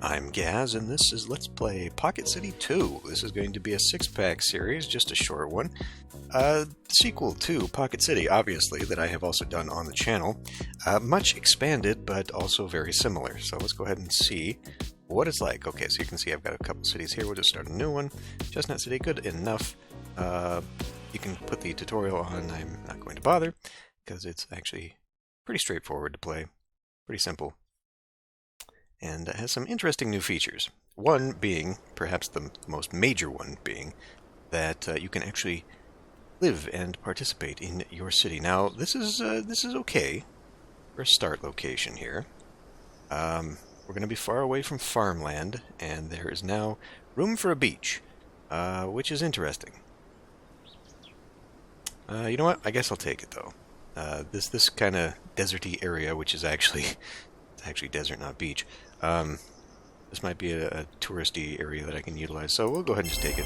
I'm Gaz, and this is Let's Play Pocket City 2. This is going to be a 6-pack series, just a short one. Sequel to Pocket City, obviously, that I have also done on the channel. Much expanded, but also very similar. So let's go ahead and see what it's like. Okay, so you can see I've got a couple cities here. We'll just start a new one. Chestnut City, good enough. You can put the tutorial on. I'm not going to bother, because it's actually pretty straightforward to play. Pretty simple. And it has some interesting new features. One being, perhaps the most major one being, that you can actually live and participate in your city. Now, this is okay for a start location here. We're going to be far away from farmland, and there is now room for a beach, which is interesting. You know what? I guess I'll take it though. This kind of deserty area, which is actually desert, not beach. This might be a touristy area that I can utilize, so we'll go ahead and just take it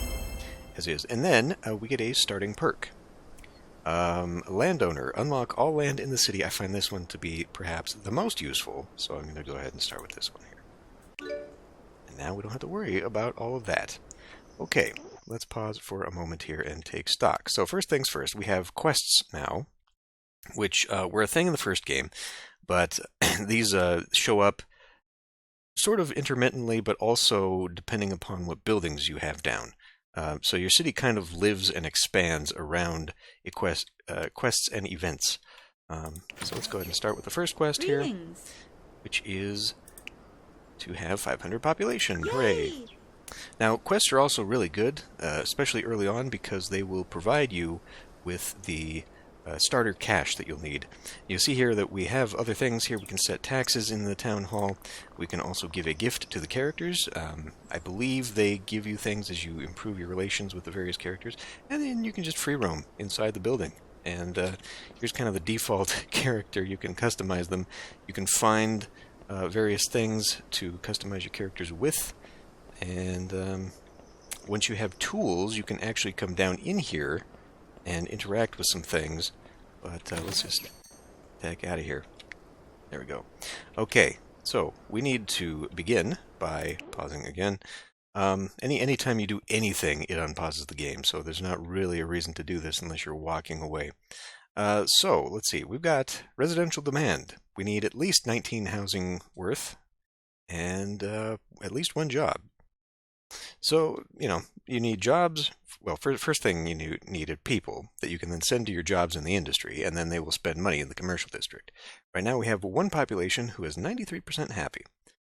as is. And then we get a starting perk. Landowner. Unlock all land in the city. I find this one to be perhaps the most useful, so I'm going to go ahead and start with this one here. And now we don't have to worry about all of that. Okay, let's pause for a moment here and take stock. So first things first, we have quests now, which were a thing in the first game, but these show up sort of intermittently, but also depending upon what buildings you have down. So your city kind of lives and expands around quests and events. So let's go ahead and start with the first quest here, which is to have 500 population. Yay! Hooray! Now, quests are also really good, especially early on, because they will provide you with the starter cash that you'll need. You'll see here that we have other things here. We can set taxes in the town hall. We can also give a gift to the characters. I believe they give you things as you improve your relations with the various characters, and then you can just free roam inside the building. And here's kind of the default character. You can customize them. You can find various things to customize your characters with, and once you have tools, you can actually come down in here and interact with some things, but let's just heck out of here. There we go. Okay, so we need to begin by pausing again. Anytime you do anything, it unpauses the game, so there's not really a reason to do this unless you're walking away. So, let's see, we've got residential demand. We need at least 19 housing worth, and at least one job. So, you need jobs. Well, first thing you need are people that you can then send to your jobs in the industry, and then they will spend money in the commercial district. Right now we have one population who is 93% happy.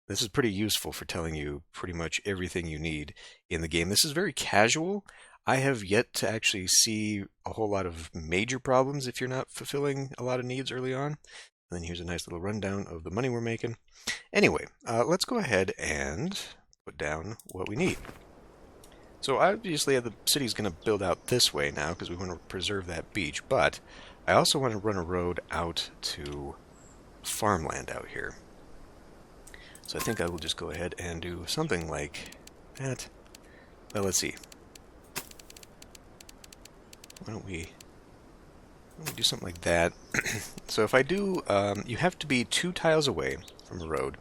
This is pretty useful for telling you pretty much everything you need in the game. This is very casual. I have yet to actually see a whole lot of major problems if you're not fulfilling a lot of needs early on. And then here's a nice little rundown of the money we're making. Anyway, let's go ahead and put down what we need. So obviously the city's going to build out this way now because we want to preserve that beach, but I also want to run a road out to farmland out here. So I think I will just go ahead and do something like that. Well, let's see. Why don't we do something like that? So if I do, you have to be 2 tiles away from a road.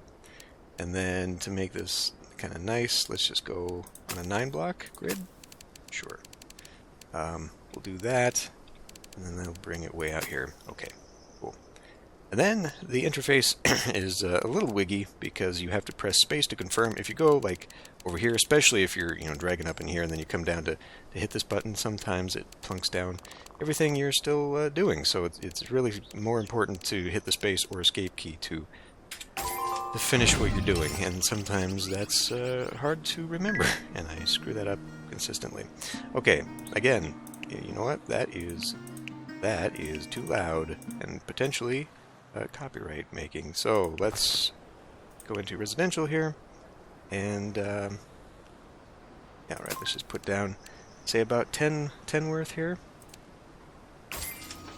And then to make this kind of nice, let's just go on a 9-block grid. Sure. We'll do that, and then that'll bring it way out here. Okay, cool. And then the interface is a little wiggy because you have to press space to confirm. If you go like over here, especially if you're dragging up in here and then you come down to hit this button, sometimes it plunks down everything you're still doing. So it's really more important to hit the space or escape key to finish what you're doing, and sometimes that's hard to remember, and I screw that up consistently. Okay, again, you know what? That is too loud and potentially copyright making. So let's go into residential here, and yeah, right. Let's just put down, say about 10 worth here.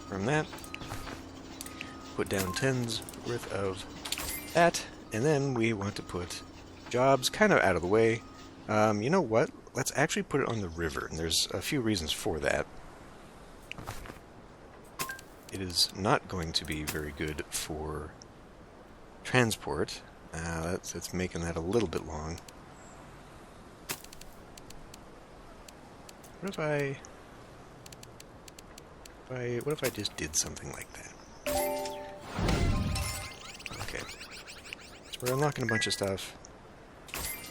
From that, put down 10's worth of that. And then we want to put jobs kind of out of the way. You know what? Let's actually put it on the river, and there's a few reasons for that. It is not going to be very good for transport, That's making that a little bit long. What if I just did something like that? Okay. So we're unlocking a bunch of stuff.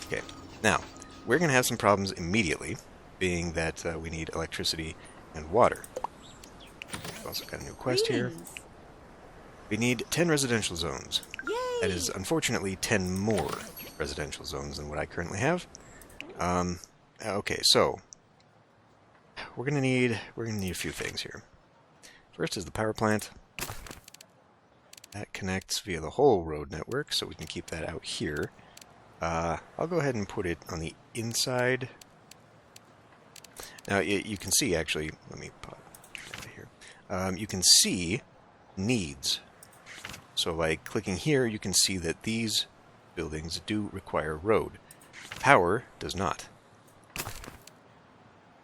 Okay. Now, we're going to have some problems immediately, being that we need electricity and water. We've also got a new quest here. We need 10 residential zones. Yay! That is, unfortunately, 10 more residential zones than what I currently have. Okay, so we're gonna need a few things here. First is the power plant. That connects via the whole road network, so we can keep that out here. I'll go ahead and put it on the inside. Now, you can see, actually, let me pop it here. You can see needs. So, like, clicking here, you can see that these buildings do require road. Power does not.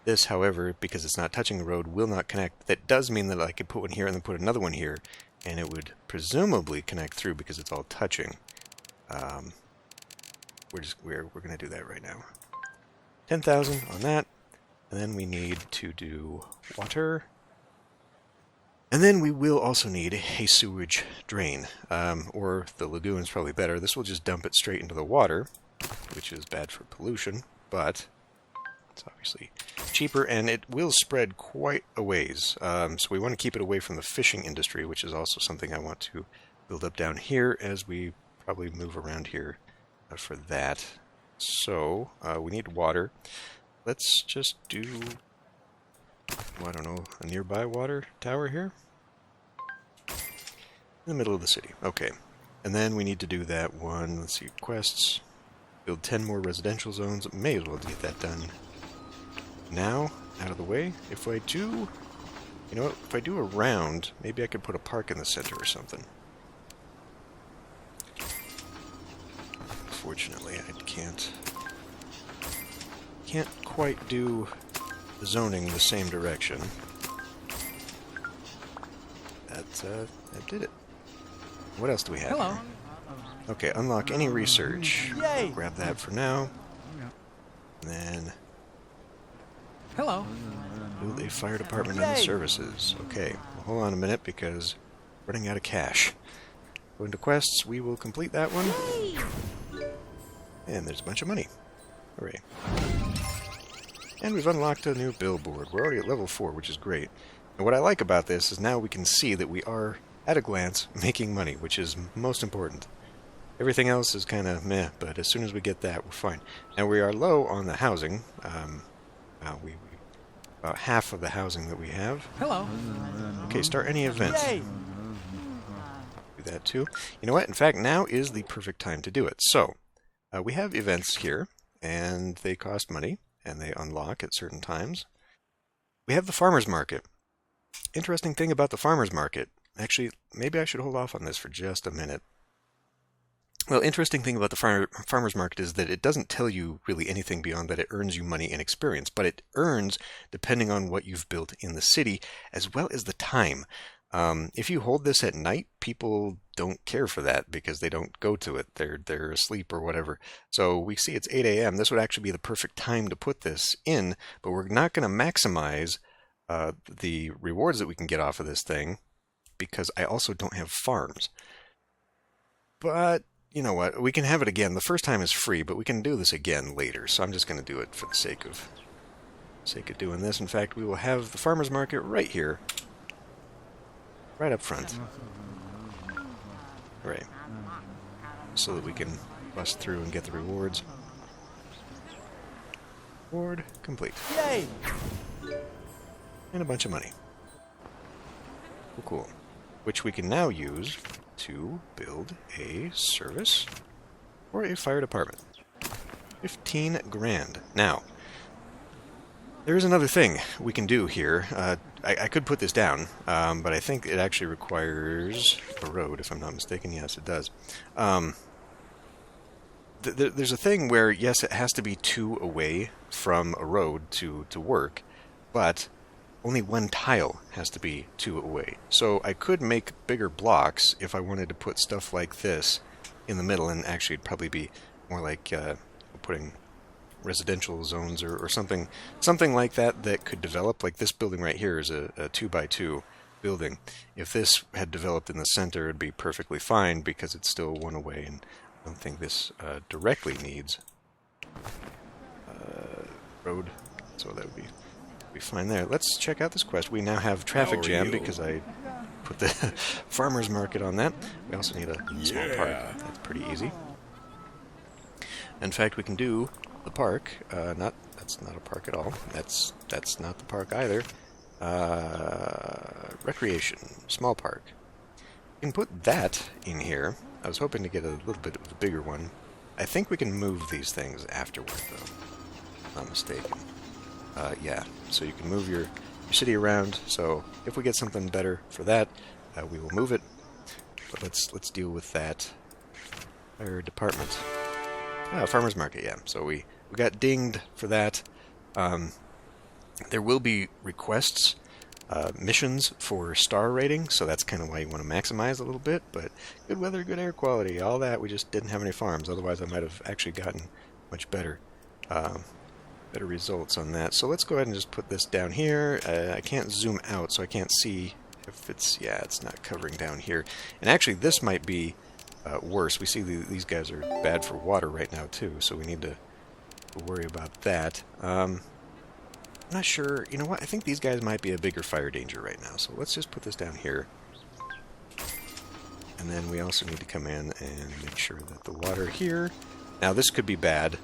This, however, because it's not touching the road, will not connect. That does mean that I could put one here and then put another one here, and it would presumably connect through because it's all touching. We're going to do that right now. 10,000 on that, and then we need to do water, and then we will also need a sewage drain, or the lagoon is probably better. This will just dump it straight into the water, which is bad for pollution, but it's obviously cheaper, and it will spread quite a ways. So we want to keep it away from the fishing industry, which is also something I want to build up down here as we probably move around here for that. So we need water. Let's just do, I don't know, a nearby water tower here? In the middle of the city. Okay. And then we need to do that one, let's see, quests. Build 10 more residential zones. May as well get that done now, out of the way. If I do, you know what, if I do a round, maybe I could put a park in the center or something. Unfortunately, I can't quite do the zoning the same direction. That did it. What else do we have? Hello. Here? Okay, unlock any research. Yay! Grab that for now. And then Hello. build a fire department and services. Okay, well, hold on a minute because we're running out of cash. Go into quests, we will complete that one. And there's a bunch of money. Hooray. And we've unlocked a new billboard. We're already at level 4, which is great. And what I like about this is now we can see that we are, at a glance, making money, which is most important. Everything else is kind of meh, but as soon as we get that, we're fine. Now, we are low on the housing. About half of the housing that we have. Hello. Okay, start any event. Yay! Do that too. You know what? In fact, now is the perfect time to do it. So, we have events here, and they cost money, and they unlock at certain times. We have the farmer's market. Interesting thing about the farmer's market. Actually, maybe I should hold off on this for just a minute. Well, interesting thing about the farmer's market is that it doesn't tell you really anything beyond that it earns you money and experience, but it earns depending on what you've built in the city, as well as the time. If you hold this at night, people don't care for that because they don't go to it. They're asleep or whatever. So we see it's 8 a.m. This would actually be the perfect time to put this in, but we're not going to maximize the rewards that we can get off of this thing because I also don't have farms. But you know what? We can have it again. The first time is free, but we can do this again later. So I'm just going to do it for the sake of doing this. In fact, we will have the farmer's market right here. Right up front. Right. So that we can bust through and get the rewards. Reward complete. Yay! And a bunch of money. Cool. Which we can now use to build a service or a fire department. 15 grand. Now, there is another thing we can do here. I could put this down, but I think it actually requires a road, if I'm not mistaken. Yes, it does. There's a thing where, yes, it has to be 2 away from a road to work, but only 1 tile has to be 2 away. So I could make bigger blocks if I wanted to put stuff like this in the middle, and actually it'd probably be more like putting residential zones or something like that that could develop. Like this building right here is a 2x2 building. If this had developed in the center, it'd be perfectly fine because it's still one away, and I don't think this directly needs road, so that would be fine there. Let's check out this quest. We now have traffic jam because I put the farmer's market on that. We also need a small park. That's pretty easy. In fact, we can do the park. That's not a park at all. That's not the park either. Recreation, small park. We can put that in here. I was hoping to get a little bit of a bigger one. I think we can move these things afterward, though. If I'm not mistaken. Yeah. So you can move your city around. So if we get something better for that, we will move it. But let's deal with that. Fire department. Farmer's market, yeah. So we got dinged for that. There will be requests, missions for star rating, so that's kind of why you want to maximize a little bit, but good weather, good air quality, all that. We just didn't have any farms, otherwise I might have actually gotten much better results on that. So let's go ahead and just put this down here. I can't zoom out, so I can't see if it's, yeah, it's not covering down here. And actually this might be worse. We see these guys are bad for water right now too, so we need to worry about that. I'm not sure. You know what? I think these guys might be a bigger fire danger right now, so let's just put this down here. And then we also need to come in and make sure that the water here... Now this could be bad.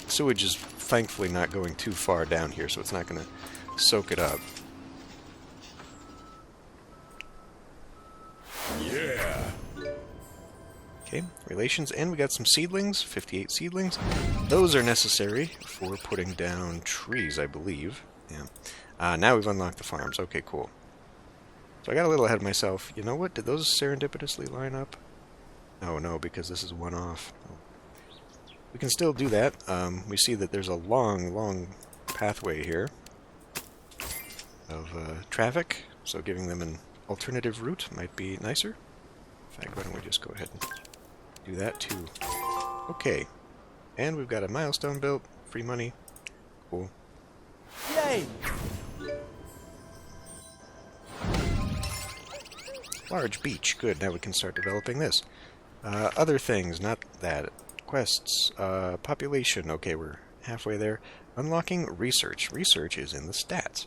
Sewage is thankfully not going too far down here, so it's not going to soak it up. Yeah. Okay, relations, and we got some seedlings, 58 seedlings. Those are necessary for putting down trees, I believe. Yeah. Now we've unlocked the farms. Okay, cool. So I got a little ahead of myself. You know what? Did those serendipitously line up? Oh, no, because this is one off. We can still do that. We see that there's a long pathway here of traffic, so giving them an alternative route might be nicer. In fact, why don't we just go ahead and do that too. Okay. And we've got a milestone built. Free money. Cool. Yay! Large beach. Good. Now we can start developing this. Other things. Not that. Quests. Population. Okay, we're halfway there. Unlocking research. Research is in the stats.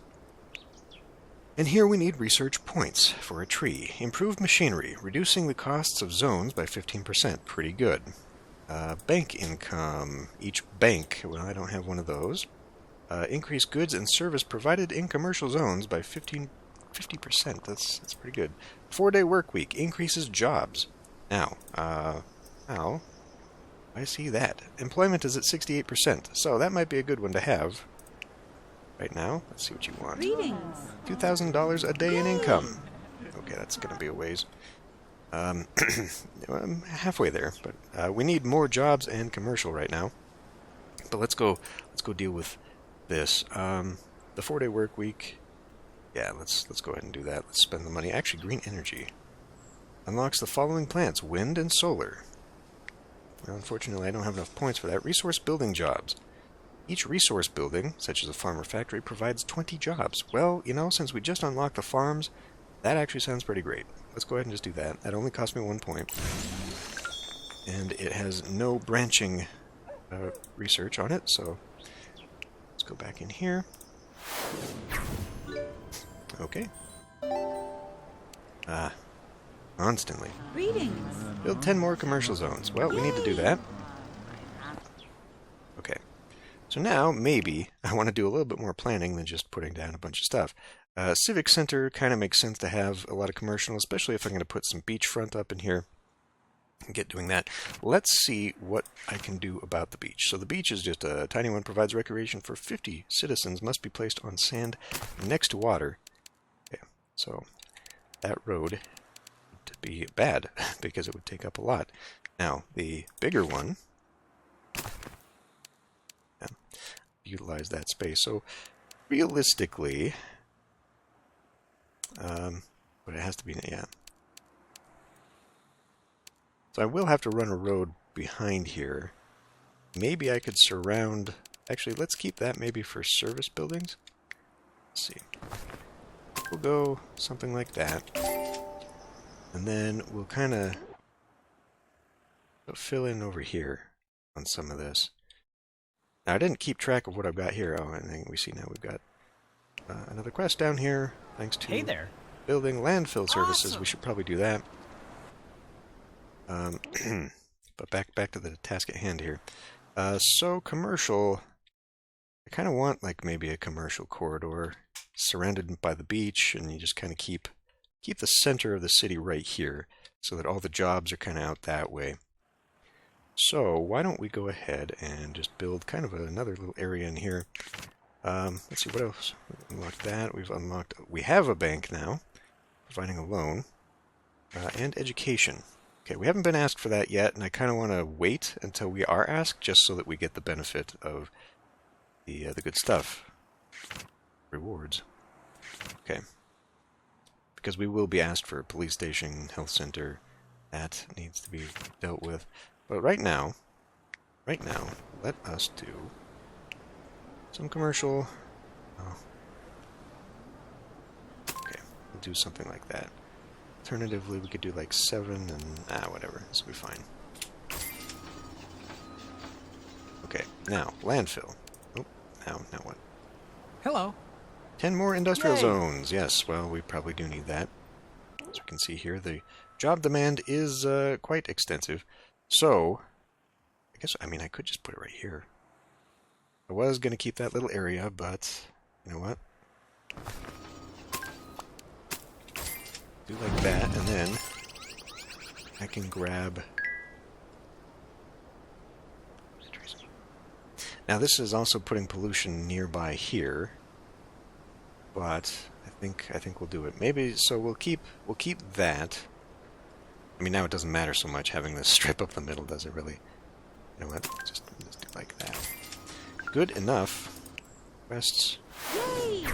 And here we need research points for a tree. Improved machinery, reducing the costs of zones by 15%. Pretty good. Bank income. Each bank, well, I don't have one of those. Increase goods and service provided in commercial zones by 50%. That's pretty good. 4-day work week increases jobs. Now, I see that. Employment is at 68%, so that might be a good one to have. Right now, let's see what you want. Greetings. $2,000 a day in income. Okay, that's going to be a ways. I'm halfway there, but we need more jobs and commercial right now. But let's go deal with this. The 4-day work week. Yeah, let's go ahead and do that. Let's spend the money. Actually, green energy unlocks the following plants: wind and solar. Well, unfortunately, I don't have enough points for that. Resource building jobs. Each resource building, such as a farm or factory, provides 20 jobs. Well, you know, since we just unlocked the farms, that actually sounds pretty great. Let's go ahead and just do that. That only cost me 1 point. And it has no branching research on it, so let's go back in here. Okay. Constantly. Greetings. Build 10 more commercial zones. Well, we need to do that. Okay. So now, maybe, I want to do a little bit more planning than just putting down a bunch of stuff. Civic Center kind of makes sense to have a lot of commercial, especially if I'm going to put some beachfront up in here and get doing that. Let's see what I can do about the beach. So the beach is just a tiny one, provides recreation for 50 citizens, must be placed on sand next to water. Okay, so that road would be bad because it would take up a lot. Now, the bigger one... utilize that space. So realistically, but it has to be, yeah. So I will have to run a road behind here. Maybe I could surround... Actually, let's keep that maybe for service buildings. Let's see. We'll go something like that. And then we'll kind of fill in over here on some of this. Now, I didn't keep track of what I've got here. Oh, and then we see now we've got another quest down here. Thanks to Hey there. building landfill services. Awesome. We should probably do that. But back to the task at hand here. So commercial, I kind of want like maybe a commercial corridor surrounded by the beach, and you just kind of keep the center of the city right here, so that all the jobs are kind of out that way. So why don't we go ahead and just build kind of another little area in here. Let's see what else. We've unlocked that. We have a bank now, providing a loan, and education. Okay, we haven't been asked for that yet, and I kind of want to wait until we are asked, just so that we get the benefit of the good stuff. Rewards. Okay. Because we will be asked for a police station, health center. That needs to be dealt with. But right now, let us do some commercial. Oh. Okay, we'll do something like that. Alternatively, we could do like 7 and whatever. This will be fine. Okay, now landfill. Oh, now what? Hello. 10 more industrial Yay. zones. Yes, well, we probably do need that. As you can see here, the job demand is quite extensive. So, I mean, I could just put it right here. I was going to keep that little area, but you know what? Do like that, and then I can grab... Now, this is also putting pollution nearby here. But I think we'll do it. Maybe so we'll keep that. I mean, now it doesn't matter so much having this strip up the middle, does it really? You know what? Just do like that. Good enough. Quests. Yay!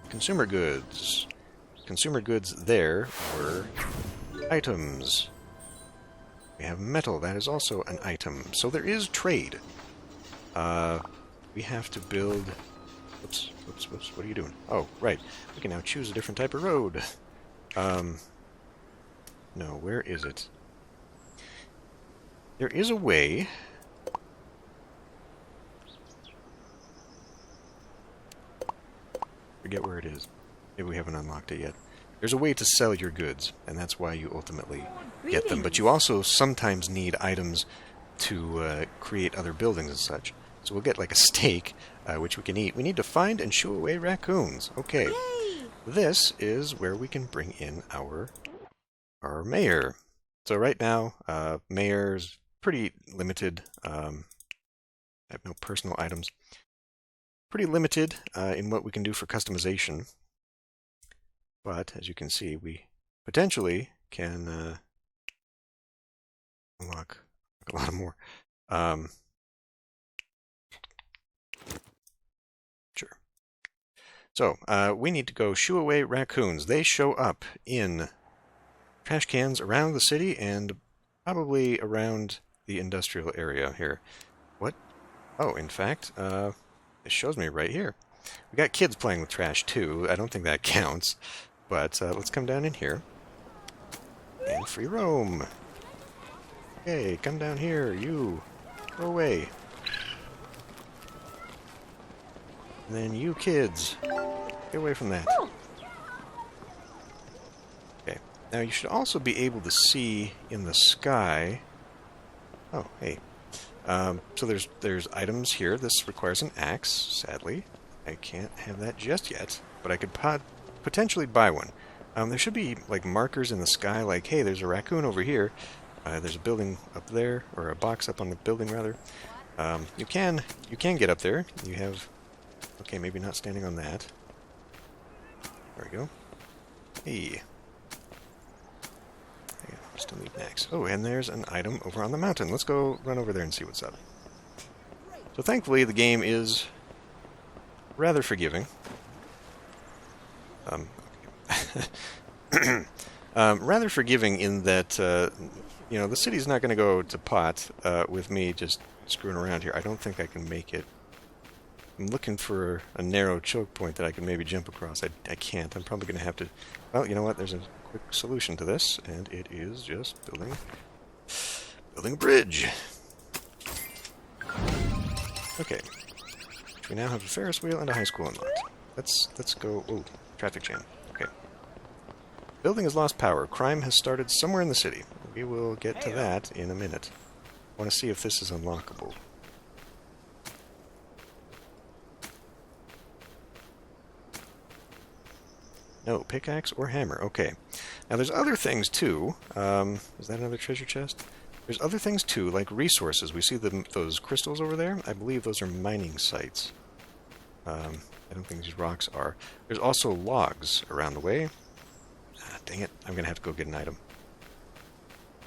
Consumer goods. Consumer goods there were items. We have metal. That is also an item. So there is trade. We have to build... Whoops. What are you doing? Oh, right. We can now choose a different type of road. No, where is it? There is a way... Forget where it is. Maybe we haven't unlocked it yet. There's a way to sell your goods, and that's why you ultimately get them. But you also sometimes need items to create other buildings and such. So we'll get like a steak, which we can eat. We need to find and shoo away raccoons. Okay. Yay! This is where we can bring in our mayor. So right now, mayor's pretty limited. I have no personal items. Pretty limited in what we can do for customization. But as you can see, we potentially can unlock a lot more. Sure. So, we need to go shoo away raccoons. They show up in trash cans around the city and probably around the industrial area here. What? Oh, in fact, it shows me right here. We got kids playing with trash too. I don't think that counts. But let's come down in here. And free roam. Okay, come down here. You. Go away. And then you kids. Get away from that. Okay. Now you should also be able to see in the sky... Oh, hey. So there's items here. This requires an axe, sadly. I can't have that just yet. But I could potentially buy one. There should be like markers in the sky like, hey, there's a raccoon over here. There's a building up there, or a box up on the building rather. You can get up there. You have... Okay, maybe not standing on that. There we go. Hey. Yeah, still need an axe. Oh, and there's an item over on the mountain. Let's go run over there and see what's up. So thankfully the game is rather forgiving. Okay. Rather forgiving in that, you know, the city's not going to go to pot with me just screwing around here. I don't think I can make it. I'm looking for a narrow choke point that I can maybe jump across. I can't. I'm probably going to have to... Well, you know what? There's a quick solution to this, and it is just building a bridge. Okay. We now have a Ferris wheel and a high school unlocked. Let's go... Oh, traffic jam. Okay. Building has lost power. Crime has started somewhere in the city. We will get to that in a minute. I want to see if this is unlockable. No, pickaxe or hammer. Okay. Now there's other things too. Is that another treasure chest? There's other things too, like resources. We see those crystals over there. I believe those are mining sites. I don't think these rocks are. There's also logs around the way. Ah, dang it. I'm going to have to go get an item.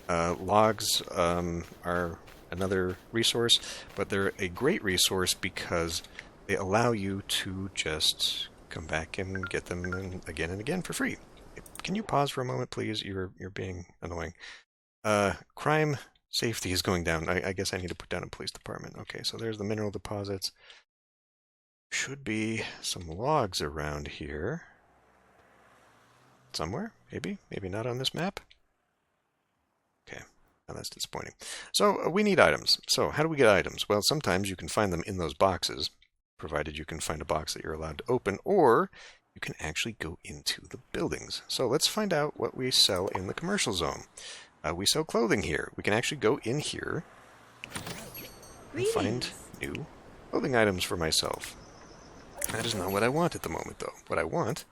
Logs are another resource, but they're a great resource because they allow you to just come back and get them again and again for free. Can you pause for a moment, please? You're being annoying. Crime safety is going down. I guess I need to put down a police department. Okay, so there's the mineral deposits. Should be some logs around here. Somewhere, maybe. Maybe not on this map. Okay, now that's disappointing. So we need items. So how do we get items? Well, sometimes you can find them in those boxes, provided you can find a box that you're allowed to open, or you can actually go into the buildings. So let's find out what we sell in the commercial zone. We sell clothing here. We can actually go in here and find new clothing items for myself. That is not what I want at the moment, though. What I want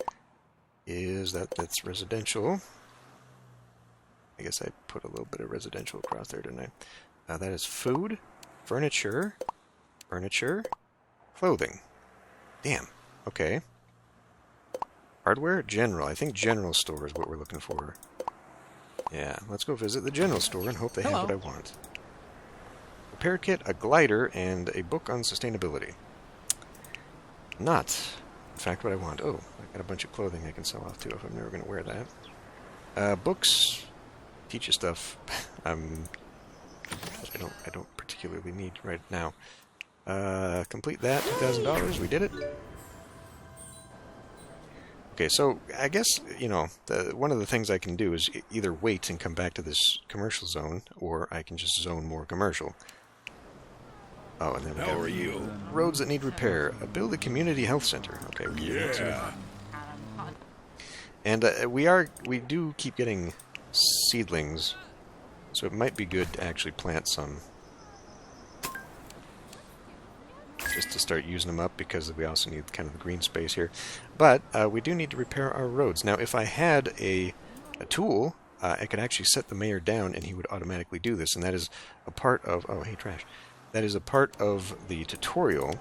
is that's residential. I guess I put a little bit of residential across there, didn't I? That is food, furniture, clothing. Damn. Okay. Hardware, general. I think general store is what we're looking for. Yeah, let's go visit the general store and hope they have what I want. Repair kit, a glider, and a book on sustainability. Not, in fact, what I want. Oh, I got a bunch of clothing I can sell off too if I'm never going to wear that. Books, teach you stuff. I don't particularly need right now. Complete that. $2,000. We did it. Okay, so I guess, you know, one of the things I can do is either wait and come back to this commercial zone, or I can just zone more commercial. Oh, and then we How are you? Roads that need repair. Build a community health center. Okay, we do that too. And we do keep getting seedlings, so it might be good to actually plant some, just to start using them up, because we also need kind of the green space here. But we do need to repair our roads. Now, if I had a tool, I could actually set the mayor down and he would automatically do this, and that is a part of... Oh, hey, trash. That is a part of the tutorial.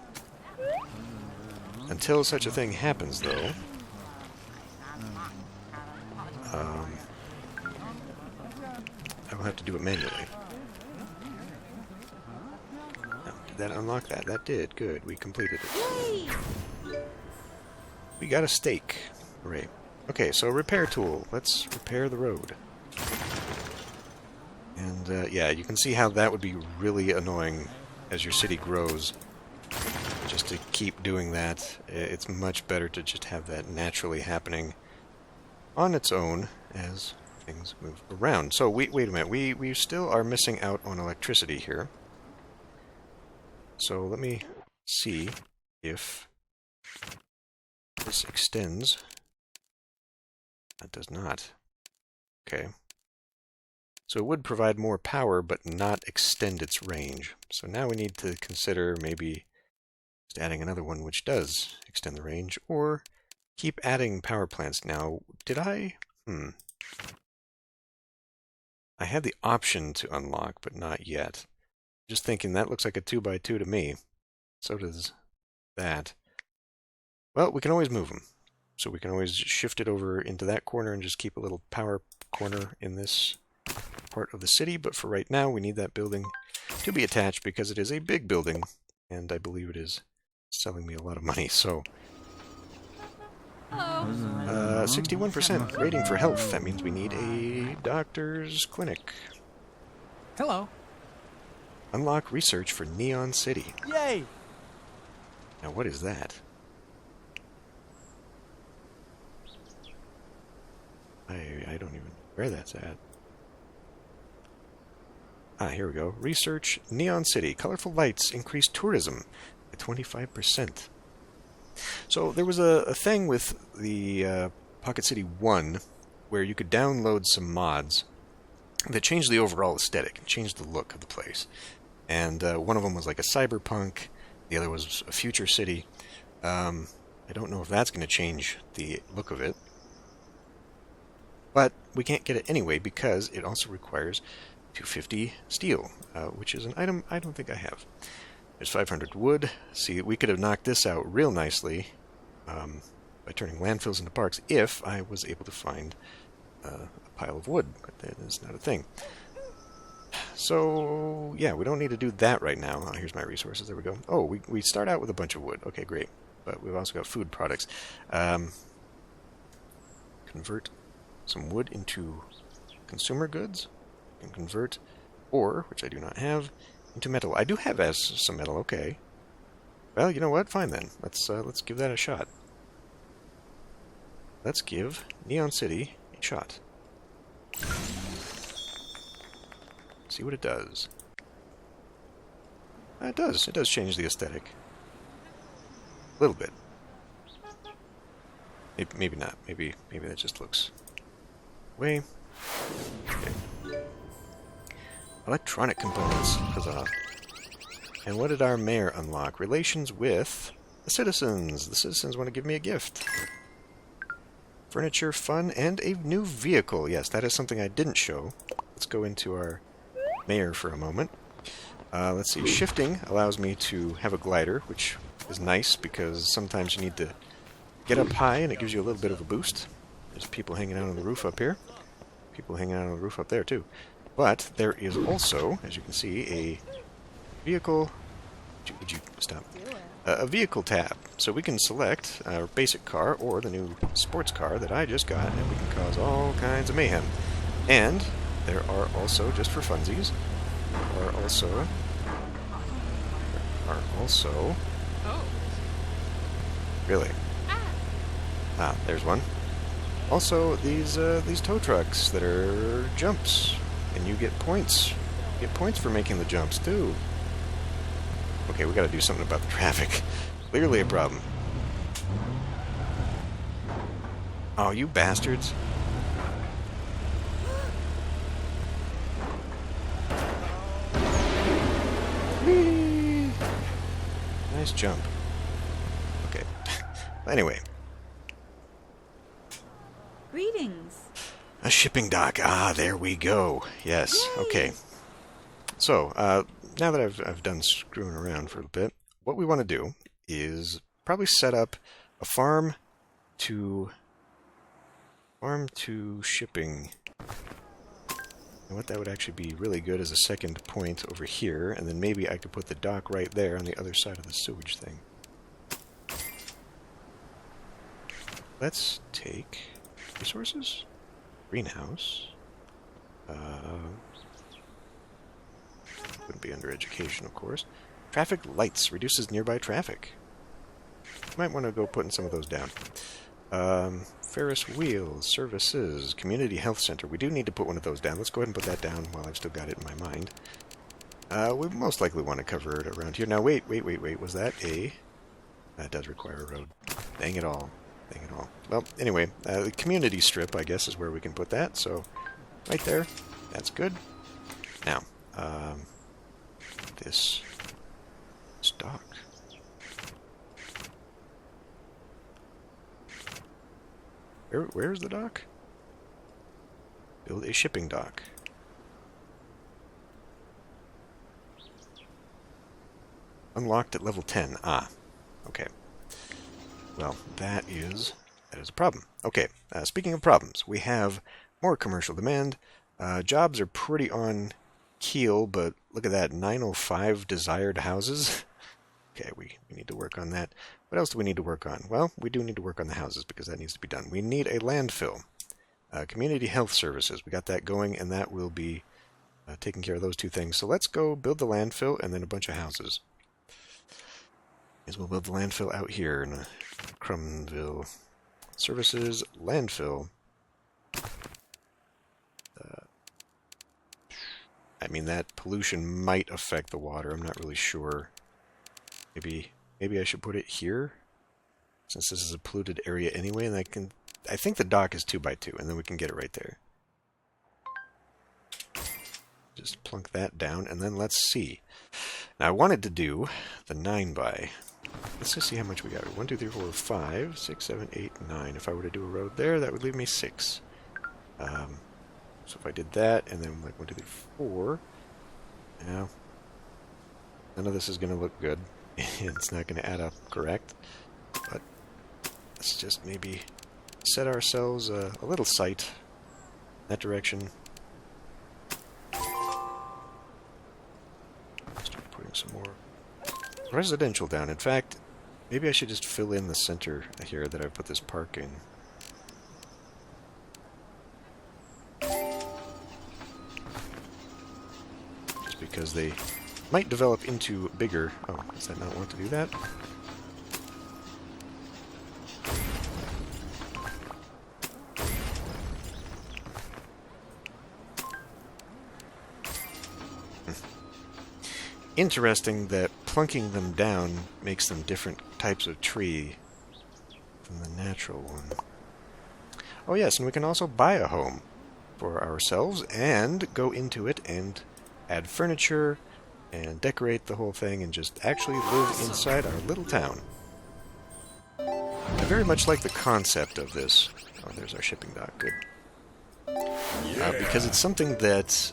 Until such a thing happens, though, I will have to do it manually. Did that unlock that? That did. Good. We completed it. We got a steak. Great. Okay, so repair tool. Let's repair the road. And, yeah, you can see how that would be really annoying as your city grows. Just to keep doing that, it's much better to just have that naturally happening on its own as things move around. So, wait a minute. We still are missing out on electricity here. So let me see if this extends. That does not. Okay. So it would provide more power, but not extend its range. So now we need to consider maybe just adding another one which does extend the range, or keep adding power plants. Now, did I? I had the option to unlock, but not yet. Just thinking, that looks like a 2x2 to me. So does that. Well, we can always move them. So we can always shift it over into that corner and just keep a little power corner in this part of the city. But for right now, we need that building to be attached because it is a big building. And I believe it is selling me a lot of money. So Hello. 61% rating for health. That means we need a doctor's clinic. Hello. Unlock research for Neon City. Yay! Now, what is that? I don't even know where that's at. Ah, here we go. Research Neon City. Colorful lights increase tourism by 25%. So there was a thing with the Pocket City 1 where you could download some mods that changed the overall aesthetic and changed the look of the place. And one of them was like a cyberpunk. The other was a future city. I don't know if that's going to change the look of it. But we can't get it anyway because it also requires 250 steel, which is an item I don't think I have. There's 500 wood. See, we could have knocked this out real nicely by turning landfills into parks if I was able to find a pile of wood, but that is not a thing. So, yeah, we don't need to do that right now. Oh, here's my resources. There we go. Oh, we start out with a bunch of wood. Okay, great. But we've also got food products. Convert some wood into consumer goods. And convert ore, which I do not have, into metal. I do have some metal. Okay. Well, you know what? Fine then. Let's give that a shot. Let's give Neon City a shot. See what it does. It does. It does change the aesthetic. A little bit. Maybe not. Maybe that just looks way. Okay. Electronic components. Huzzah. And what did our mayor unlock? Relations with the citizens. The citizens want to give me a gift. Furniture, fun, and a new vehicle. Yes, that is something I didn't show. Let's go into our mayor for a moment. Let's see. Shifting allows me to have a glider, which is nice because sometimes you need to get up high and it gives you a little bit of a boost. There's people hanging out on the roof up here. People hanging out on the roof up there, too. But there is also, as you can see, a vehicle... Would you stop? A vehicle tab. So we can select our basic car or the new sports car that I just got, and we can cause all kinds of mayhem. And there are also, just for funsies, Oh. Really? Ah, there's one. Also, these tow trucks that are jumps, and you get points. You get points for making the jumps too. Okay, we got to do something about the traffic. Clearly a problem. Oh, you bastards! Whee! Nice jump. Okay. Anyway. Greetings. A shipping dock. Ah, there we go. Yes. Yay! Okay. So, now that I've done screwing around for a bit, what we want to do is probably set up a farm to shipping. And what that would actually be really good is a second point over here, and then maybe I could put the dock right there on the other side of the sewage thing. Let's take resources, greenhouse. Wouldn't be under education, of course. Traffic lights reduces nearby traffic. Might want to go putting some of those down. Ferris wheels, services, community health center. We do need to put one of those down. Let's go ahead and put that down while I've still got it in my mind. We most likely want to cover it around here. Now, wait. Was that a... That does require a road. Dang it all. Well, anyway, the community strip, I guess, is where we can put that. So, right there. That's good. Now, this dock. Where's the dock? Build a shipping dock. Unlocked at level 10. Ah, okay. Well, that is a problem. Okay, speaking of problems, we have more commercial demand. Jobs are pretty on keel, but look at that, 905 desired houses. Okay, we need to work on that. What else do we need to work on? Well, we do need to work on the houses because that needs to be done. We need a landfill. Community health services. We got that going, and that will be taking care of those two things. So let's go build the landfill and then a bunch of houses. As we'll build the landfill out here in Crumville. Services, landfill. I mean, that pollution might affect the water. I'm not really sure. Maybe I should put it here, since this is a polluted area anyway, and I think the dock is 2x2, and then we can get it right there. Just plunk that down, and then let's see. Now, I wanted to do the 9x. Let's just see how much we got. 1, 2, 3, 4, 5, 6, 7, 8, 9. If I were to do a road there, that would leave me 6. So if I did that, and then like 1, 2, 3, 4, now none of this is going to look good. It's not going to add up correct. But let's just maybe set ourselves a little sight in that direction. Start putting some more residential down. In fact, maybe I should just fill in the center here that I put this park in. Just because they might develop into bigger... Oh, does that not want to do that? Interesting that plunking them down makes them different types of tree from the natural one. Oh yes, and we can also buy a home for ourselves and go into it and add furniture and decorate the whole thing and just actually live inside our little town. I very much like the concept of this. Oh, there's our shipping dock. Good. Because it's something that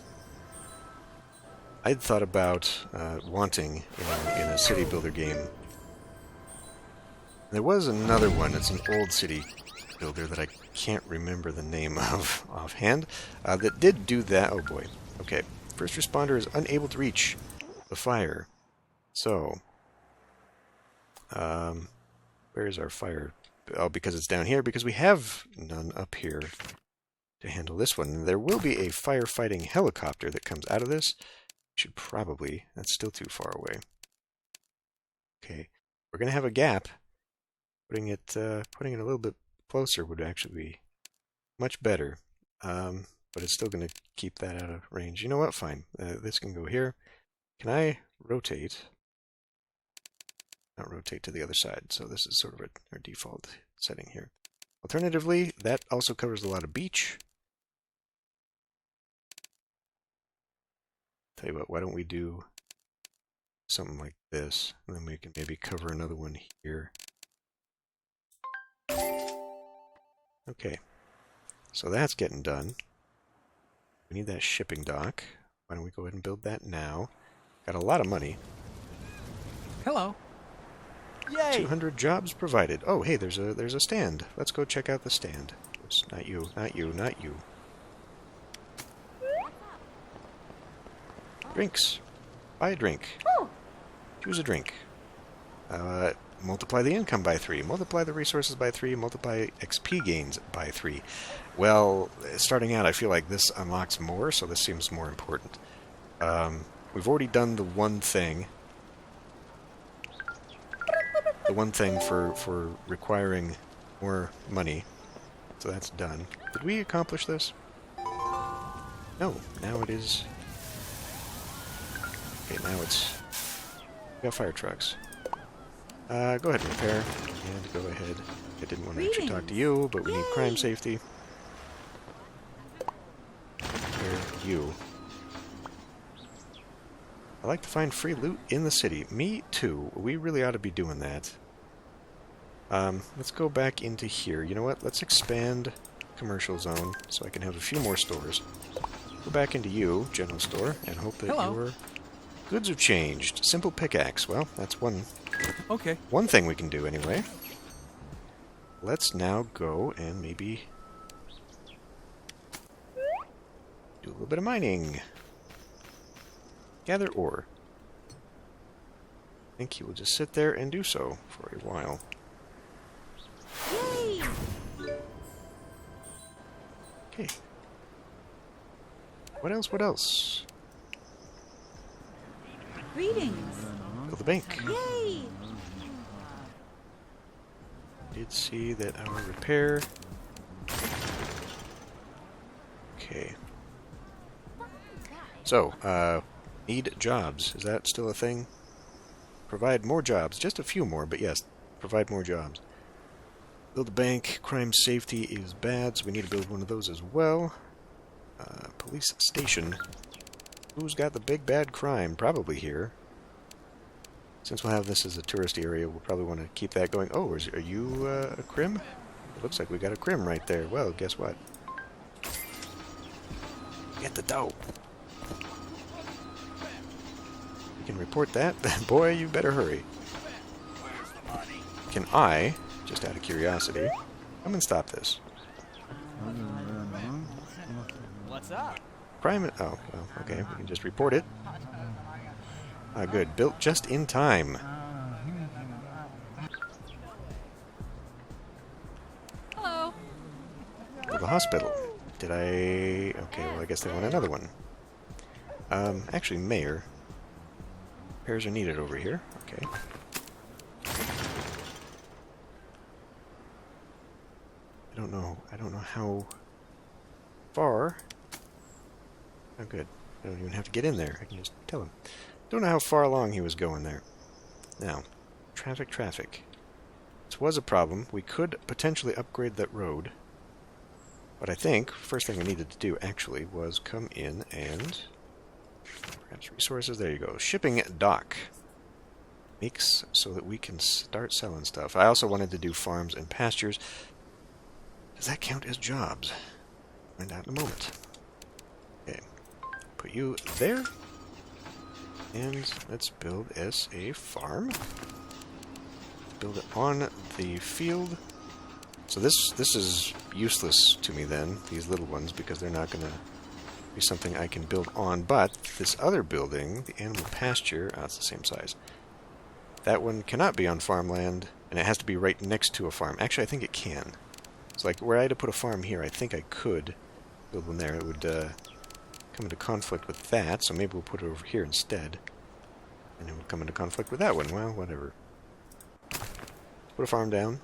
I'd thought about wanting in a city builder game. There was another one. It's an old city builder that I can't remember the name of offhand that did do that. Oh boy. Okay. First responder is unable to reach the fire. So, where is our fire? Oh, because it's down here. Because we have none up here to handle this one. There will be a firefighting helicopter that comes out of this. Should probably... That's still too far away. Okay. We're going to have a gap. Putting it a little bit closer would actually be much better. But it's still going to keep that out of range. You know what? Fine. This can go here. Can I rotate? Not rotate to the other side. So this is sort of our default setting here. Alternatively, that also covers a lot of beach. Tell you what, why don't we do something like this, and then we can maybe cover another one here. Okay, so that's getting done. We need that shipping dock. Why don't we go ahead and build that now? Got a lot of money. Hello. Yay! 200 jobs provided. Oh, hey, there's a stand. Let's go check out the stand. Oops, not you, not you, not you. Drinks. Buy a drink. Choose a drink. Multiply the income by 3. Multiply the resources by 3. Multiply XP gains by 3. Well, starting out, I feel like this unlocks more, so this seems more important. We've already done the one thing. The one thing for requiring more money. So that's done. Did we accomplish this? No. Now it is... Okay, now it's... We got fire trucks. Go ahead and repair. And go ahead. I didn't want to actually talk to you, but we need crime safety. Repair you. I like to find free loot in the city. Me too. We really ought to be doing that. Let's go back into here. You know what? Let's expand commercial zone so I can have a few more stores. Go back into you, general store, and hope that your goods have changed. Simple pickaxe. Well, that's one thing we can do anyway. Let's now go and maybe do a little bit of mining. Gather ore. I think he will just sit there and do so for a while. Okay. What else? What else? Greetings. Build the bank. Yay! Did see that our repair. Okay. So, need jobs. Is that still a thing? Provide more jobs. Just a few more, but yes, provide more jobs. Build a bank. Crime safety is bad, so we need to build one of those as well. Police station. Who's got the big bad crime? Probably here. Since we'll have this as a tourist area, we'll probably want to keep that going. Oh, are you a crim? It looks like we got a crim right there. Well, guess what? Get the dough. You can report that. Boy, you better hurry. Can I, just out of curiosity, come and stop this? What's up? Crime. Oh, well, okay. We can just report it. Ah, good. Built just in time. Hello. For the hospital. Did I... Okay, well, I guess they want another one. Actually, Mayor. Repairs are needed over here. Okay. I don't know how far... Oh, good. I don't even have to get in there. I can just tell him. Don't know how far along he was going there. Now, traffic. This was a problem. We could potentially upgrade that road. But I think first thing we needed to do, actually, was come in and... Perhaps resources. There you go. Shipping dock. Makes so that we can start selling stuff. I also wanted to do farms and pastures. Does that count as jobs? Find out in a moment. Okay. Put you there. And let's build as a farm. Build it on the field. So this is useless to me then, these little ones, because they're not going to be something I can build on. But this other building, the animal pasture, it's the same size. That one cannot be on farmland, and it has to be right next to a farm. Actually, I think it can. It's like, where I had to put a farm here, I think I could build one there. It would come into conflict with that, so maybe we'll put it over here instead. And it would come into conflict with that one. Well, whatever. Put a farm down.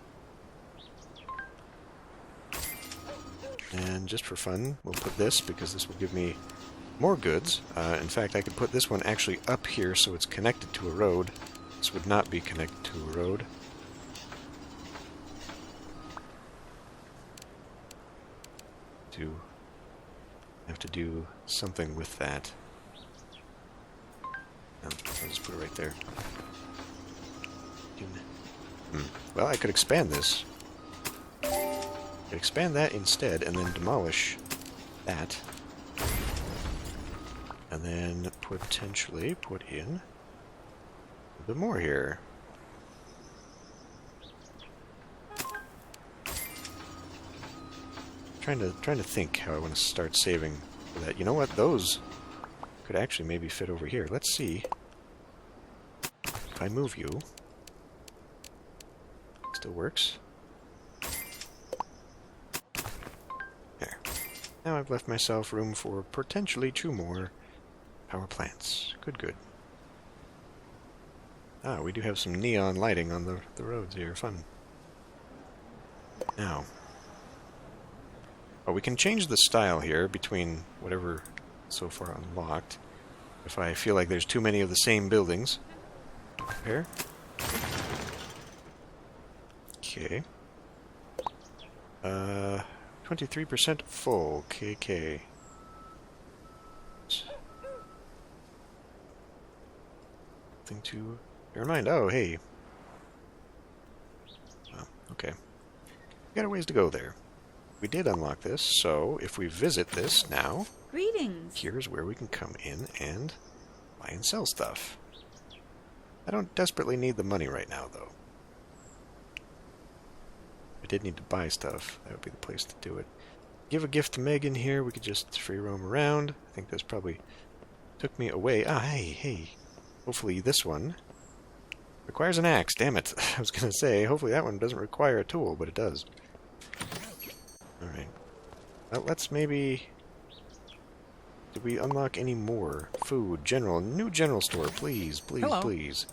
And just for fun, we'll put this, because this will give me more goods. In fact, I could put this one actually up here so it's connected to a road. This would not be connected to a road. Have to do something with that. I'll just put it right there. Well, I could expand this. I could expand that instead, and then demolish that. And then potentially put in a bit more here. Trying to think how I want to start saving for that. You know what? Those could actually maybe fit over here. Let's see. If I move you, still works. There. Now I've left myself room for potentially 2 more power plants. Good. Ah, we do have some neon lighting on the roads here. Fun. Now. Oh, we can change the style here between whatever so far unlocked. If I feel like there's too many of the same buildings. Here. Okay. 23% full. KK. Thing to bear in mind. Oh, hey. Oh, okay. Got a ways to go there. We did unlock this, so if we visit this now, Greetings. here's where we can come in and buy and sell stuff. I don't desperately need the money right now, though. If I did need to buy stuff, that would be the place to do it. Give a gift to Megan here. We could just free roam around. I think this probably took me away. Ah, hey. Hopefully this one requires an axe. Damn it. I was going to say, hopefully that one doesn't require a tool, but it does. Alright. let's maybe... Did we unlock any more? Food, general, new general store, please, please, Hello. please.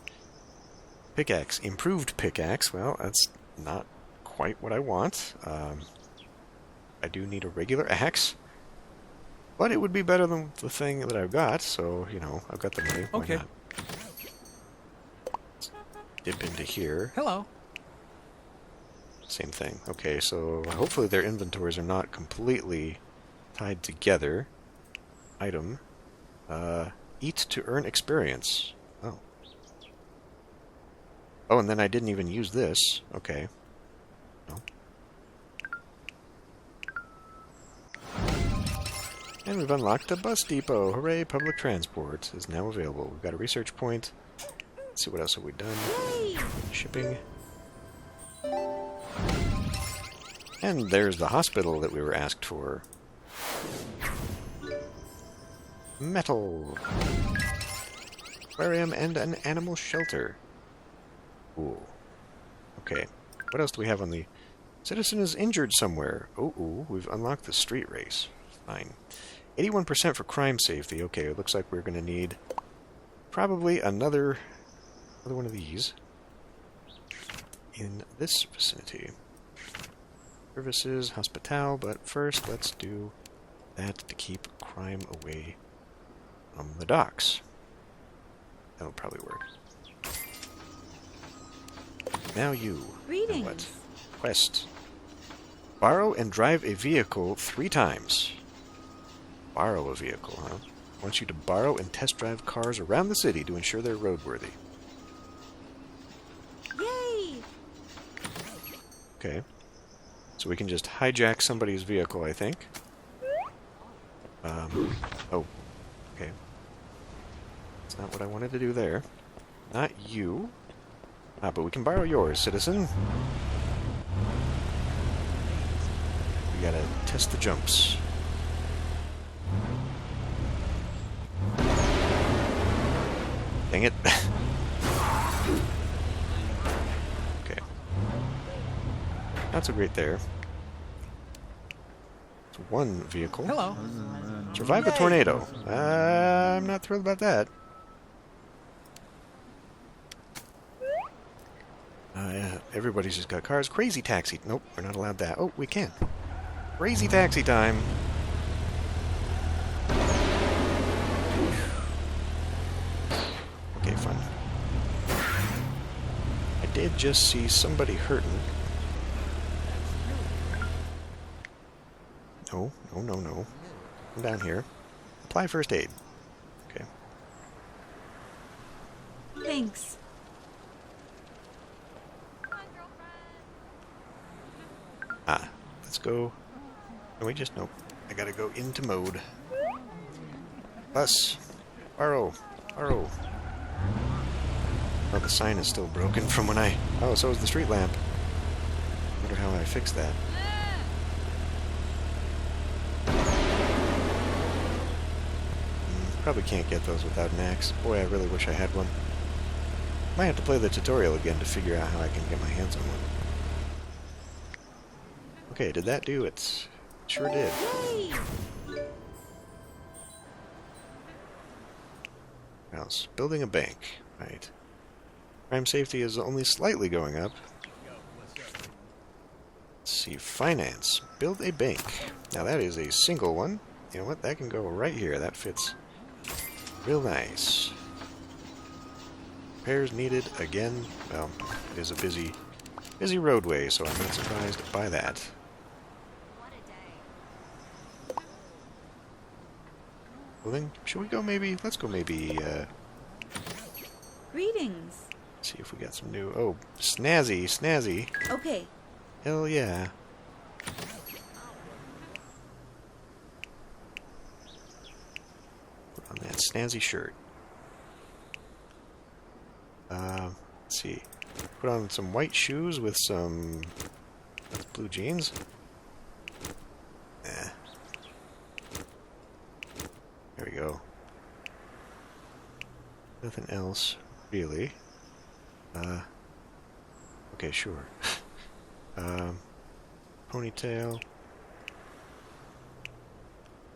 Pickaxe, improved pickaxe. Well, that's not quite what I want. I do need a regular axe. But it would be better than the thing that I've got, so, you know, I've got the money. Why Okay. not? Let's dip into here. Hello. Same thing. Okay, so hopefully their inventories are not completely tied together. Item. Eat to earn experience. Oh. Oh, and then I didn't even use this. Okay. No. And we've unlocked a bus depot. Hooray, public transport is now available. We've got a research point. Let's see what else have we done. Yay! Shipping. And there's the hospital that we were asked for. Metal. Aquarium and an animal shelter. Ooh. Okay. What else do we have on the... Citizen is injured somewhere. Ooh, we've unlocked the street race. Fine. 81% for crime safety. Okay, it looks like we're going to need probably another one of these in this vicinity. Services, hospital, but first let's do that to keep crime away from the docks. That'll probably work. Now you. Now Greetings. what? Quest. Borrow and drive a vehicle 3 times. Borrow a vehicle, huh? Wants you to borrow and test drive cars around the city to ensure they're roadworthy. Yay! Okay. So we can just hijack somebody's vehicle, I think. Oh. Okay. That's not what I wanted to do there. Not you. Ah, but we can borrow yours, citizen. We gotta test the jumps. Dang it. Okay. Not so great there. It's one vehicle. Hello. Survive a tornado. I'm not thrilled about that. Yeah, everybody's just got cars. Crazy taxi. Nope, we're not allowed that. Oh, we can. Crazy taxi time. Okay, fine. I did just see somebody hurting. No, no, no, no. Come down here. Apply first aid. Okay. Thanks. Ah, let's go. Can we just... Nope. I gotta go into mode. Bus. Borrow. Borrow. Oh, the sign is still broken from when I... Oh, so is the street lamp. Wonder how I fixed that. Probably can't get those without an axe. Boy, I really wish I had one. Might have to play the tutorial again to figure out how I can get my hands on one. Okay, did that do it? Sure did. Yay! House. Building a bank. Right. Crime safety is only slightly going up. Let's see. Finance. Build a bank. Now that is a single one. You know what? That can go right here. That fits real nice. Repairs needed again. Well, it is a busy roadway, so I'm not surprised by that. Well then, should we go maybe? Let's go maybe, Greetings. see if we got some new... Oh, snazzy, snazzy. Okay. Hell yeah. Put on that snazzy shirt. Let's see. Put on some white shoes with some... That's blue jeans? Eh. There we go. Nothing else, really. Okay, sure. Ponytail.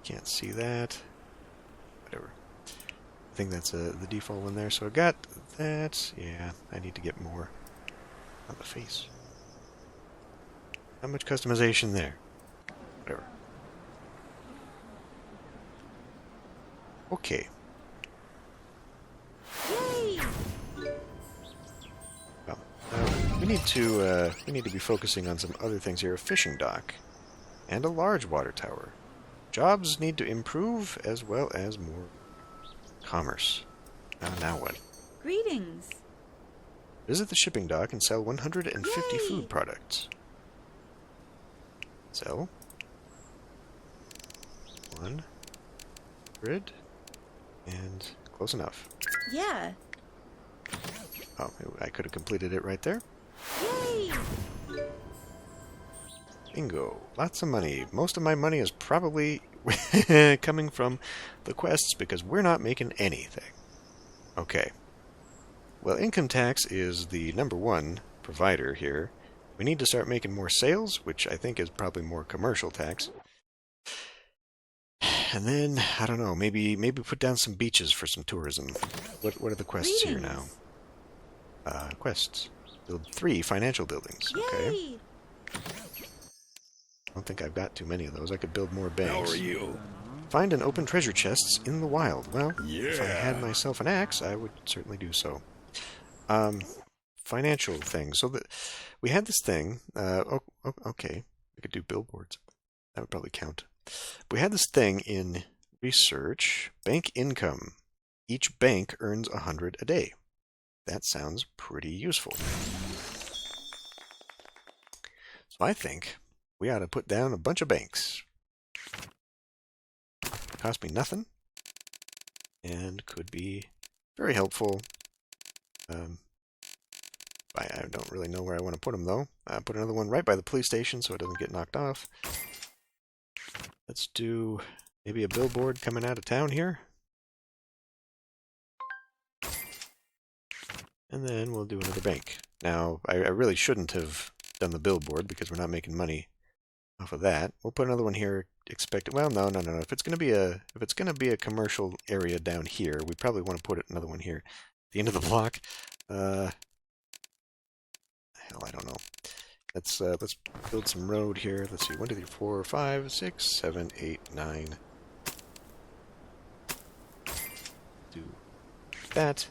can't see that. Whatever. I think that's the default one there. So I got that. Yeah, I need to get more on the face. Not much customization there. Whatever. Okay. Yay! Well, we need to be focusing on some other things here. A fishing dock and a large water tower. Jobs need to improve as well as more commerce. Now what? Greetings. Visit the shipping dock and sell 150 Yay! food products. Sell 100 and close enough. Yeah. Oh, I could have completed it right there. Yay! Bingo. Lots of money. Most of my money is probably coming from the quests because we're not making anything. Okay. Well, income tax is the #1 provider here. We need to start making more sales, which I think is probably more commercial tax. And then, I don't know, maybe put down some beaches for some tourism. What are the quests here now? Quests. Build 3 financial buildings. Okay. Yay! I don't think I've got too many of those. I could build more banks. How are you? Find and open treasure chests in the wild. Well, Yeah. if I had myself an axe, I would certainly do so. Financial things. So that we had this thing. Okay, we could do billboards. That would probably count. We had this thing in research. Bank income. Each bank earns 100 a day. That sounds pretty useful. So I think we ought to put down a bunch of banks. Cost me nothing, and could be very helpful. I don't really know where I want to put them, though. Put another one right by the police station so it doesn't get knocked off. Let's do maybe a billboard coming out of town here. And then we'll do another bank. Now, I really shouldn't have done the billboard because we're not making money off of that. We'll put another one here. Well, no. If it's gonna be a commercial area down here, we probably want to put another one here at the end of the block. Hell, I don't know. Let's build some road here. Let's see, 1, 2, 3, 4, 5, 6, 7, 8, 9. Do that.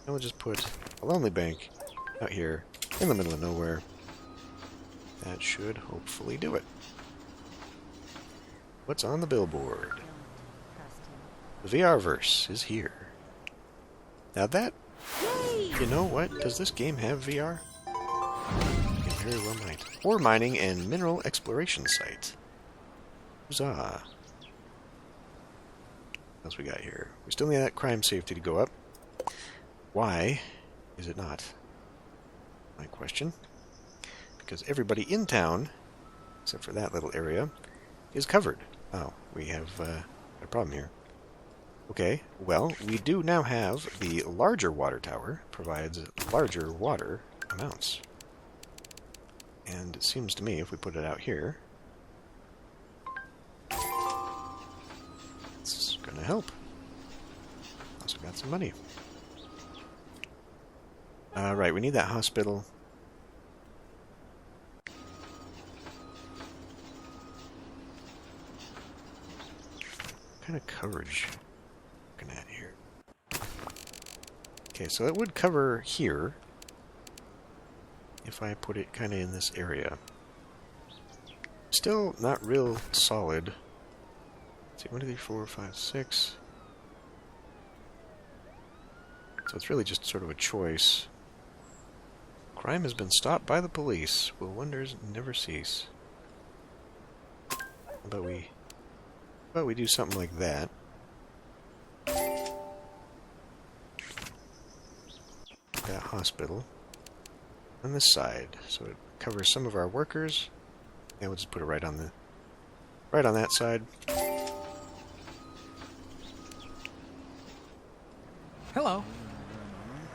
And we'll just put a lonely bank out here in the middle of nowhere. That should hopefully do it. What's on the billboard? The VR-verse is here. Now that... Yay! You know what? Does this game have VR? It very well might. Ore mining and mineral exploration site. Huzzah. What else we got here? We still need that crime safety to go up. Why is it not? My question. Because everybody in town, except for that little area, is covered. Oh, we have a problem here. Okay, well, we do now have the larger water tower, provides larger water amounts. And it seems to me, if we put it out here, it's going to help. Also got some money. Right, we need that hospital. What kind of coverage looking at here? Okay, so it would cover here if I put it kind of in this area. Still not real solid. Let's see, 1, 2, 3, 4, 5, 6. So it's really just sort of a choice. Crime has been stopped by the police. Will wonders never cease? How about we do something like that? That hospital on this side, so it covers some of our workers. And we'll just put it right on that side. Hello.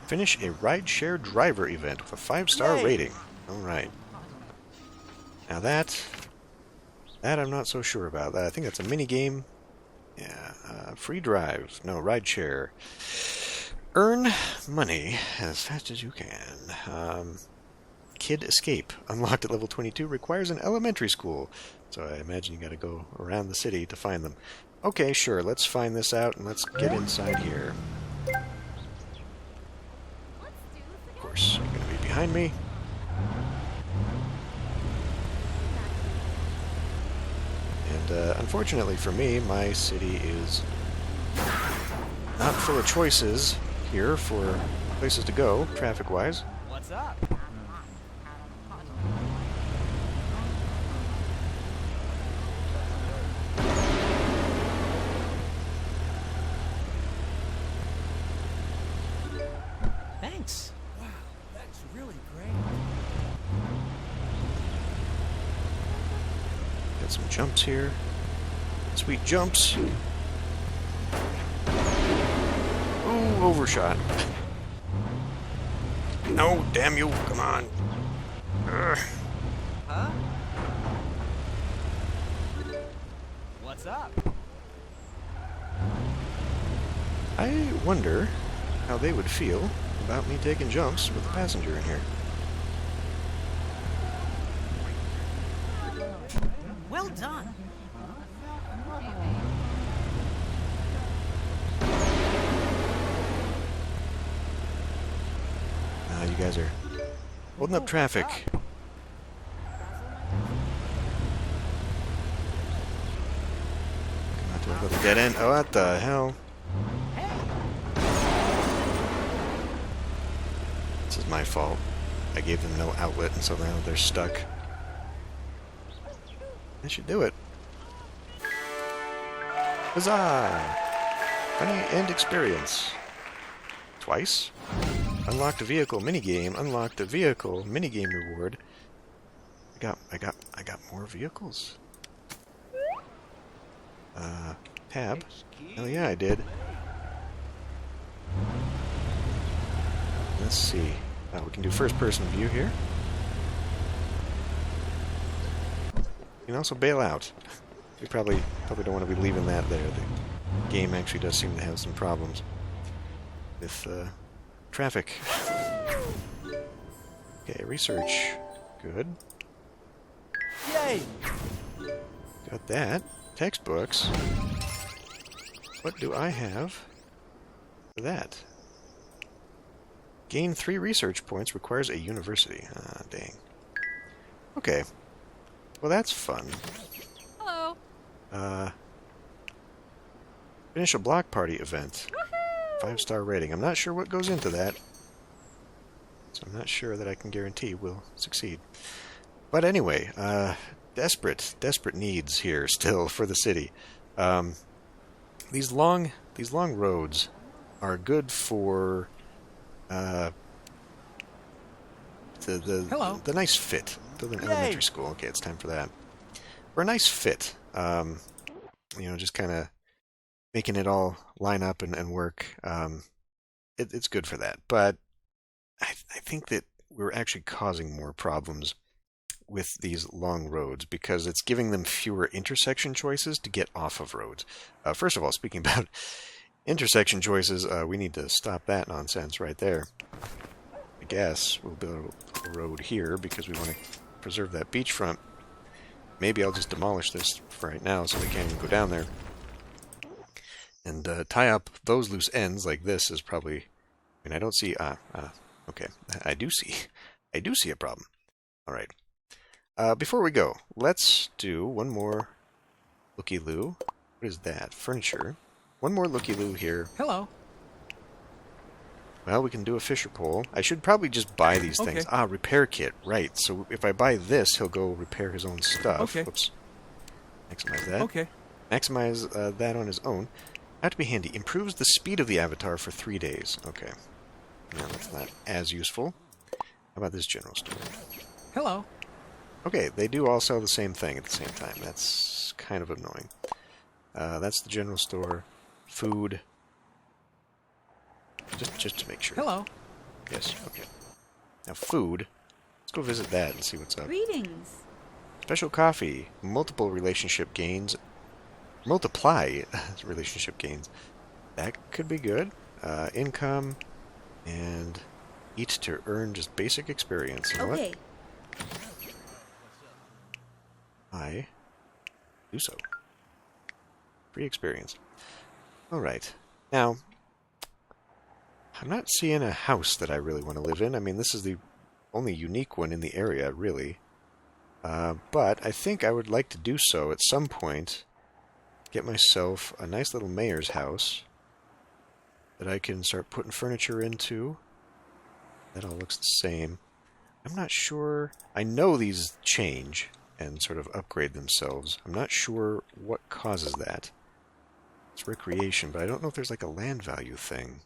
Finish a rideshare driver event with a 5-star Yay. rating. Alright. Now that I'm not so sure about. I think that's a mini game. Yeah, free drive. No, rideshare. Earn money as fast as you can. Kid Escape, unlocked at level 22, requires an elementary school. So I imagine you gotta go around the city to find them. Okay, sure, let's find this out and let's get inside here. Of course, you're gonna be behind me. And unfortunately for me, my city is not full of choices here for places to go, traffic-wise. What's up? Thanks. Wow, that's really great. Got some jumps here. Sweet jumps. Ooh, overshot. No, damn you, come on. Ugh. Huh? What's up? I wonder how they would feel about me taking jumps with a passenger in here. Well done. You guys are holding up traffic. Come out to a little dead end. Oh, what the hell? This is my fault. I gave them no outlet, and so now they're stuck. That should do it. Huzzah! Funny end experience. Twice? Unlocked a vehicle minigame. Unlocked a vehicle minigame reward. I got more vehicles. Tab. Oh yeah, I did. Let's see. We can do first-person view here. You can also bail out. We probably don't want to be leaving that there. The game actually does seem to have some problems with traffic. Okay, research. Good. Yay! Got that. Textbooks. What do I have for that? Gain 3 research points requires a university. Ah, dang. Okay. Well, that's fun. Hello. Finish a block party event. 5-star rating. I'm not sure what goes into that. So I'm not sure that I can guarantee we'll succeed. But anyway, desperate needs here still for the city. These long roads are good for Hello. the nice fit. Build an elementary school. Okay, it's time for that. For a nice fit. Just kind of making it all line up and work. It's good for that. But I think that we're actually causing more problems with these long roads because it's giving them fewer intersection choices to get off of roads. First of all, speaking about intersection choices, we need to stop that nonsense right there. I guess we'll build a road here because we want to preserve that beachfront. Maybe I'll just demolish this for right now so they can't even go down there. And tie up those loose ends like this is probably... I mean, I don't see... okay. I do see a problem. All right. Before we go, let's do one more looky-loo. What is that? Furniture. One more looky-loo here. Hello. Well, we can do a fisher pole. I should probably just buy these things. Ah, repair kit. Right. So if I buy this, he'll go repair his own stuff. Okay. Whoops. Maximize that. Okay. Maximize that on his own. Have to be handy. Improves the speed of the avatar for 3 days. Okay. No, that's not as useful. How about this general store? Hello. Okay, they do all sell the same thing at the same time. That's kind of annoying. That's the general store. Food. Just to make sure. Hello. Yes, okay. Now food. Let's go visit that and see what's up. Greetings. Special coffee. Multiple relationship gains. multiply relationship gains. That could be good. Income and eat to earn just basic experience. You know Okay. what? I do so. Free experience. Alright. Now, I'm not seeing a house that I really want to live in. I mean, this is the only unique one in the area, really. But I think I would like to do so at some point. Get myself a nice little mayor's house that I can start putting furniture into. That all looks the same. I'm not sure. I know these change and sort of upgrade themselves. I'm not sure what causes that. It's recreation, but I don't know if there's like a land value thing.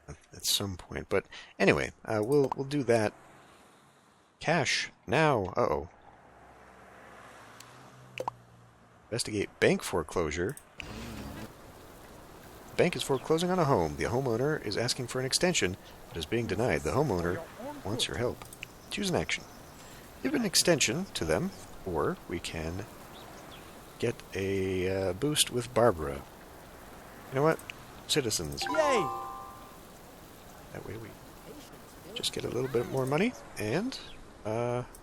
At some point, but anyway, we'll do that. Cash now. Uh-oh. Investigate bank foreclosure. The bank is foreclosing on a home. The homeowner is asking for an extension, but is being denied. The homeowner wants your help. Choose an action. Give an extension to them, or we can get a boost with Barbara. You know what? Citizens. Yay! That way we just get a little bit more money and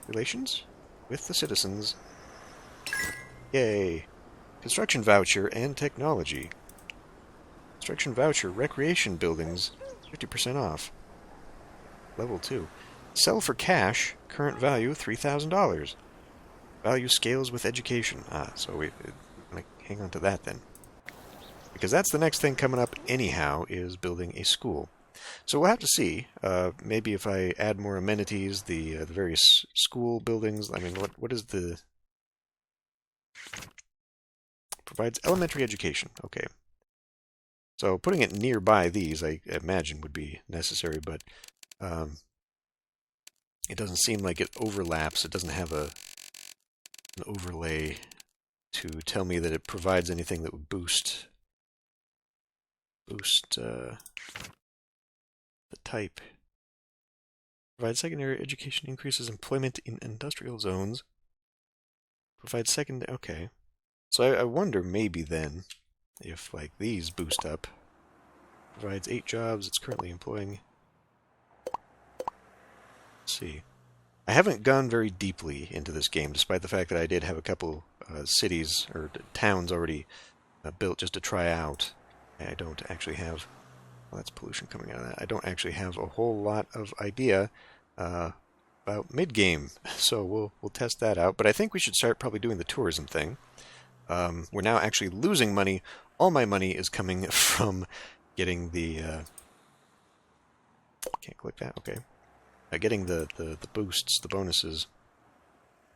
relations with the citizens. Yay! Construction voucher and technology. Construction voucher, recreation buildings, 50% off. Level 2. Sell for cash, current value $3,000. Value scales with education. So we're going to hang on to that then. Because that's the next thing coming up anyhow, is building a school. So we'll have to see. Maybe if I add more amenities, the various school buildings. I mean, what is the... Provides elementary education. Okay. So putting it nearby these, I imagine, would be necessary, but it doesn't seem like it overlaps. It doesn't have an overlay to tell me that it provides anything that would boost the type. Provide secondary education, increases employment in industrial zones. Provide second. Okay. So I wonder maybe then if like these boost up. Provides 8 jobs. It's currently employing. Let's see. I haven't gone very deeply into this game, despite the fact that I did have a couple cities or towns already built just to try out. I don't actually have... Well, that's pollution coming out of that. I don't actually have a whole lot of idea about mid-game, so we'll test that out. But I think we should start probably doing the tourism thing. We're now actually losing money. All my money is coming from getting the... Can't click that? Okay. Getting the boosts, the bonuses.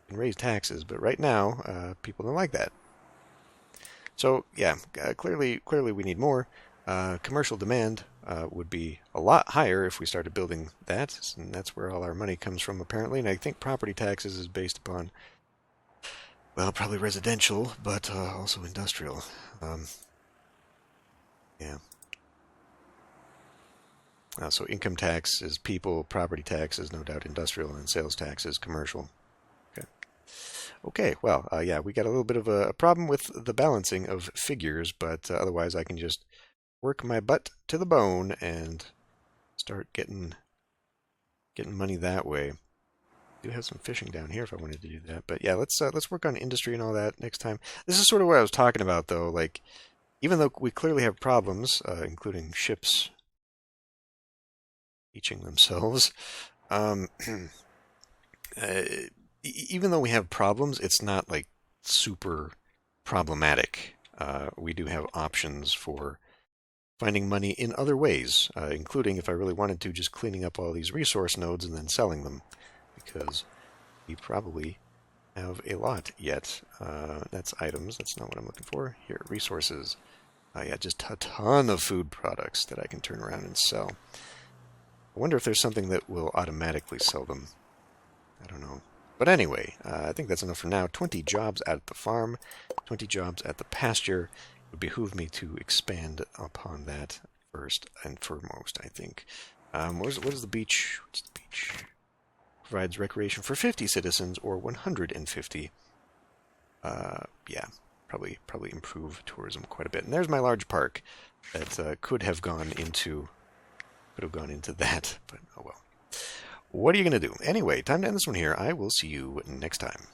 And raise taxes, but right now, people don't like that. So, yeah, clearly we need more. Commercial demand would be a lot higher if we started building that, and that's where all our money comes from, apparently. And I think property taxes is based upon, well, probably residential, but also industrial. Yeah. So income tax is people, property tax is no doubt industrial, and sales tax is commercial. Okay. Okay, well, yeah, we got a little bit of a problem with the balancing of figures, but otherwise I can just work my butt to the bone and start getting money that way. I do have some fishing down here if I wanted to do that, but yeah, let's work on industry and all that next time. This is sort of what I was talking about, though. Like, even though we clearly have problems, including ships teaching themselves, even though we have problems, it's not like super problematic. We do have options for finding money in other ways, including, if I really wanted to, just cleaning up all these resource nodes and then selling them, because we probably have a lot yet. That's items. That's not what I'm looking for. Here, resources. Yeah, just a ton of food products that I can turn around and sell. I wonder if there's something that will automatically sell them. I don't know. But anyway, I think that's enough for now. 20 jobs at the farm, 20 jobs at the pasture. It would behoove me to expand upon that first and foremost, I think. What is the beach? What's the beach? provides recreation for 50 citizens or 150. Yeah, probably improve tourism quite a bit. And there's my large park that could have gone into that, but oh well. What are you going to do? Anyway, time to end this one here. I will see you next time.